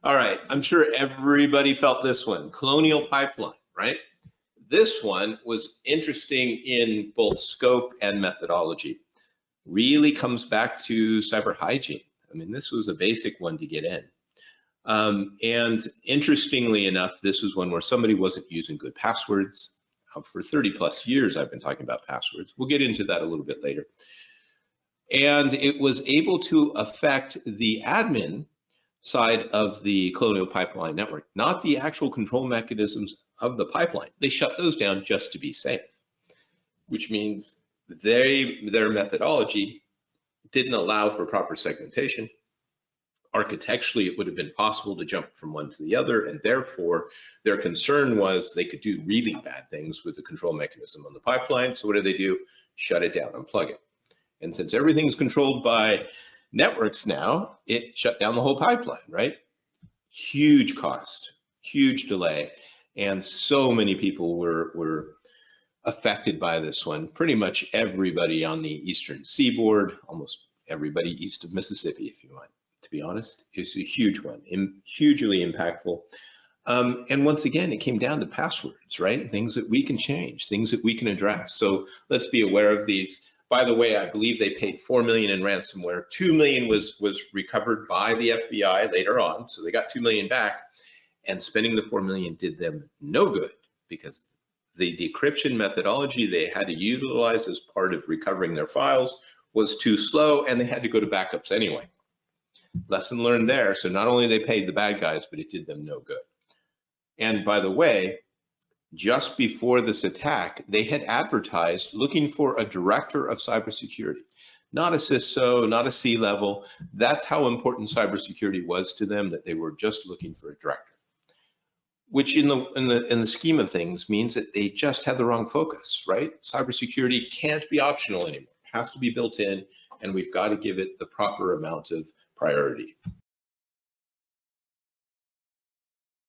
All right, I'm sure everybody felt this one, Colonial Pipeline, right? This one was interesting in both scope and methodology. Really comes back to cyber hygiene. I mean, this was a basic one to get in. And interestingly enough, this was one where somebody wasn't using good passwords. For 30 plus years, I've been talking about passwords. We'll get into that a little bit later. And it was able to affect the admin side of the Colonial Pipeline network, not the actual control mechanisms of the pipeline. They shut those down just to be safe, which means their methodology didn't allow for proper segmentation. Architecturally, it would have been possible to jump from one to the other, and therefore their concern was they could do really bad things with the control mechanism on the pipeline. So what do? Shut it down, unplug it. And since everything's controlled by networks now, it shut down the whole pipeline, right? Huge cost, huge delay, and so many people were affected by this one. Pretty much everybody on the eastern seaboard, almost everybody east of Mississippi, if you want to be honest. It's a huge one, hugely impactful. And once again, it came down to passwords, right? Things that we can change, things that we can address. So let's be aware of these. By the way, I believe they paid $4 million in ransomware. $2 million was recovered by the FBI later on. So they got $2 million back, and spending the $4 million did them no good because the decryption methodology they had to utilize as part of recovering their files was too slow, and they had to go to backups anyway. Lesson learned there. So not only they paid the bad guys, but it did them no good. And by the way, just before this attack, they had advertised looking for a director of cybersecurity, not a CISO, not a C-level. That's how important cybersecurity was to them, that they were just looking for a director, which in the scheme of things means that they just had the wrong focus, right? Cybersecurity can't be optional anymore. It has to be built in, and we've got to give it the proper amount of priority.